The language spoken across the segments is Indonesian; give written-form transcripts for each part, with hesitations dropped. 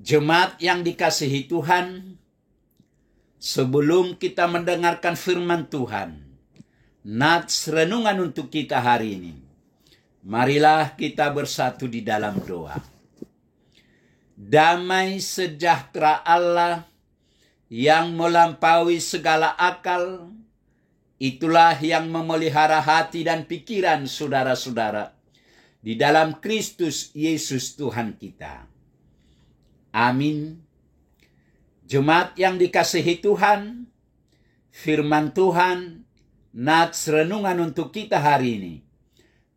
Jemaat yang dikasihi Tuhan, sebelum kita mendengarkan firman Tuhan, nats renungan untuk kita hari ini, marilah kita bersatu di dalam doa. Damai sejahtera Allah yang melampaui segala akal, itulah yang memelihara hati dan pikiran saudara-saudara di dalam Kristus Yesus Tuhan kita. Amin. Jemaat yang dikasihi Tuhan, firman Tuhan, nats renungan untuk kita hari ini,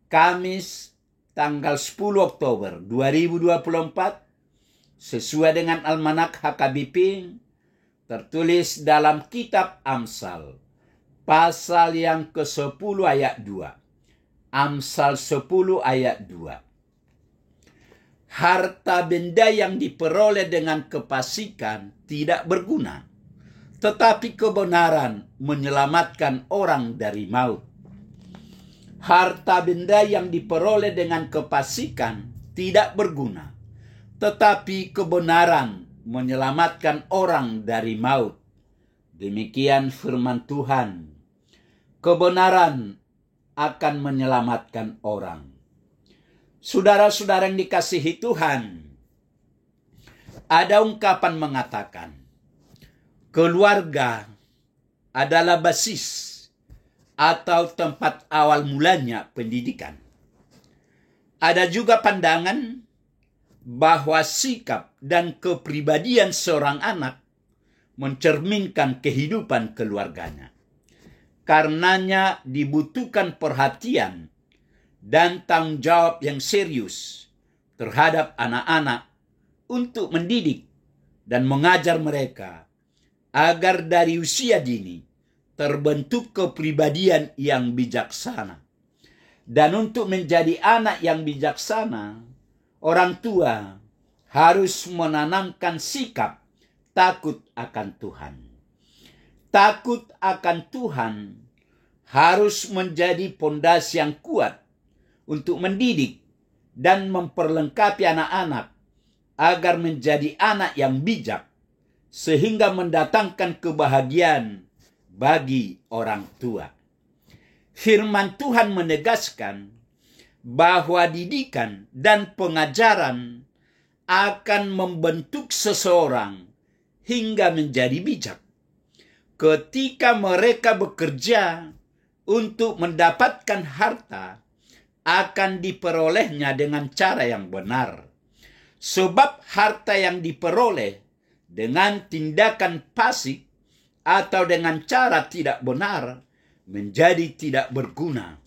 Kamis tanggal 10 Oktober 2024, sesuai dengan Almanak HKBP, tertulis dalam kitab Amsal, pasal yang ke-10 ayat 2. Amsal 10 ayat 2. Harta benda yang diperoleh dengan kefasikan tidak berguna, tetapi kebenaran menyelamatkan orang dari maut. Harta benda yang diperoleh dengan kefasikan tidak berguna, tetapi kebenaran menyelamatkan orang dari maut. Demikian firman Tuhan. Kebenaran akan menyelamatkan orang. Saudara-saudara yang dikasihi Tuhan, ada ungkapan mengatakan, keluarga adalah basis atau tempat awal mulanya pendidikan. Ada juga pandangan bahwa sikap dan kepribadian seorang anak mencerminkan kehidupan keluarganya. Karenanya dibutuhkan perhatian dan tanggung jawab yang serius terhadap anak-anak untuk mendidik dan mengajar mereka agar dari usia dini terbentuk kepribadian yang bijaksana. Dan untuk menjadi anak yang bijaksana, orang tua harus menanamkan sikap takut akan Tuhan. Takut akan Tuhan harus menjadi pondasi yang kuat untuk mendidik dan memperlengkapi anak-anak agar menjadi anak yang bijak, sehingga mendatangkan kebahagiaan bagi orang tua. Firman Tuhan menegaskan bahwa didikan dan pengajaran akan membentuk seseorang hingga menjadi bijak. Ketika mereka bekerja untuk mendapatkan harta, akan diperolehnya dengan cara yang benar. Sebab harta yang diperoleh dengan tindakan fasik atau dengan cara tidak benar menjadi tidak berguna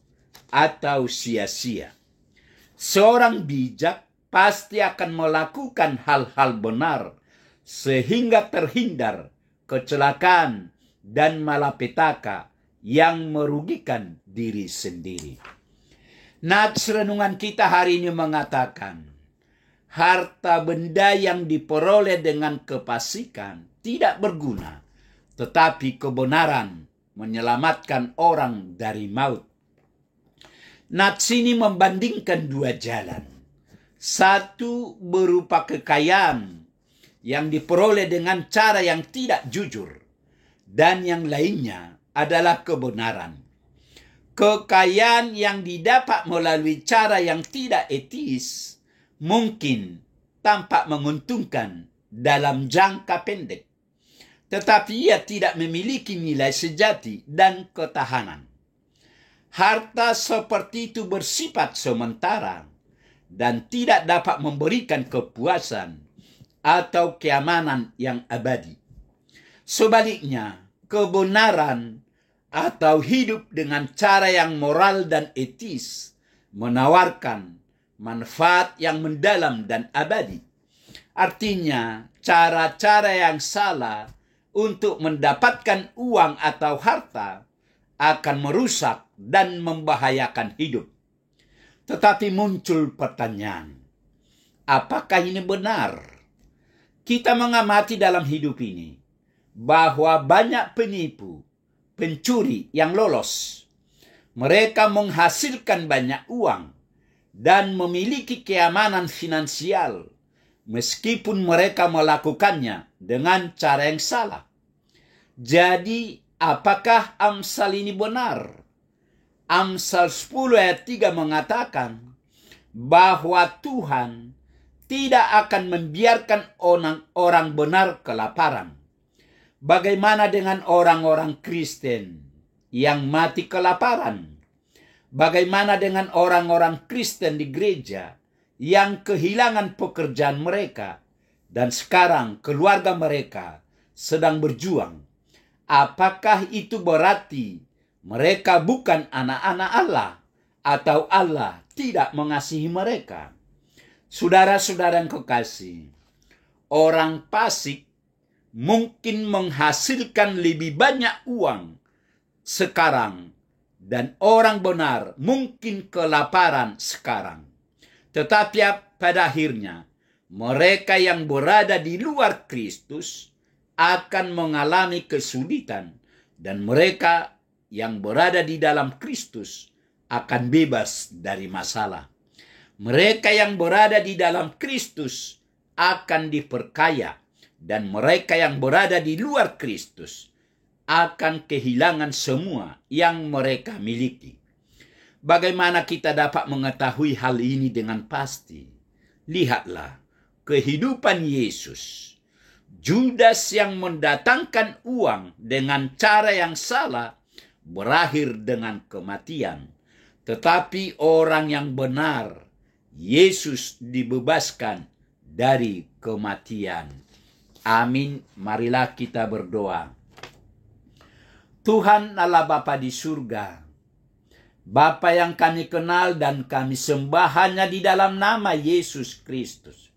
atau sia-sia. Seorang bijak pasti akan melakukan hal-hal benar sehingga terhindar kecelakaan dan malapetaka yang merugikan diri sendiri. Nats renungan kita hari ini mengatakan, harta benda yang diperoleh dengan kefasikan tidak berguna, tetapi kebenaran menyelamatkan orang dari maut. Nats ini membandingkan dua jalan. Satu berupa kekayaan yang diperoleh dengan cara yang tidak jujur, dan yang lainnya adalah kebenaran. Kekayaan yang didapat melalui cara yang tidak etis mungkin tampak menguntungkan dalam jangka pendek, tetapi ia tidak memiliki nilai sejati dan ketahanan. Harta seperti itu bersifat sementara dan tidak dapat memberikan kepuasan atau keamanan yang abadi. Sebaliknya, kebenaran atau hidup dengan cara yang moral dan etis menawarkan manfaat yang mendalam dan abadi. Artinya, cara-cara yang salah untuk mendapatkan uang atau harta akan merusak dan membahayakan hidup. Tetapi muncul pertanyaan, apakah ini benar? Kita mengamati dalam hidup ini bahwa banyak penipu, pencuri yang lolos. Mereka menghasilkan banyak uang dan memiliki keamanan finansial meskipun mereka melakukannya dengan cara yang salah. Jadi, apakah Amsal ini benar? Amsal 10 ayat 3 mengatakan bahwa Tuhan tidak akan membiarkan orang benar kelaparan. Bagaimana dengan orang-orang Kristen yang mati kelaparan? Bagaimana dengan orang-orang Kristen di gereja yang kehilangan pekerjaan mereka dan sekarang keluarga mereka sedang berjuang? Apakah itu berarti mereka bukan anak-anak Allah atau Allah tidak mengasihi mereka? Saudara-saudara yang kekasih, orang fasik mungkin menghasilkan lebih banyak uang sekarang dan orang benar mungkin kelaparan sekarang. Tetapi pada akhirnya mereka yang berada di luar Kristus akan mengalami kesulitan dan mereka yang berada di dalam Kristus akan bebas dari masalah. Mereka yang berada di dalam Kristus akan diperkaya dan mereka yang berada di luar Kristus akan kehilangan semua yang mereka miliki. Bagaimana kita dapat mengetahui hal ini dengan pasti? Lihatlah kehidupan Yesus. Judas yang mendatangkan uang dengan cara yang salah berakhir dengan kematian. Tetapi orang yang benar, Yesus dibebaskan dari kematian. Amin. Marilah kita berdoa. Tuhan Allah Bapa di surga, Bapa yang kami kenal dan kami sembah hanya di dalam nama Yesus Kristus.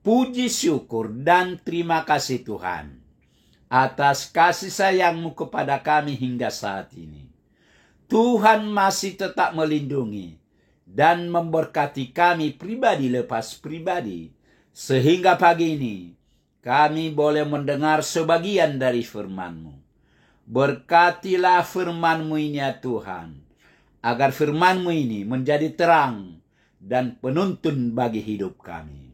Puji syukur dan terima kasih Tuhan atas kasih sayang-Mu kepada kami hingga saat ini. Tuhan masih tetap melindungi dan memberkati kami pribadi lepas pribadi, sehingga pagi ini kami boleh mendengar sebagian dari firman-Mu. Berkatilah firman-Mu ini ya Tuhan, agar firman-Mu ini menjadi terang dan penuntun bagi hidup kami.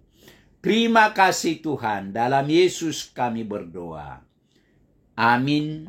Terima kasih Tuhan, dalam Yesus kami berdoa. Amin.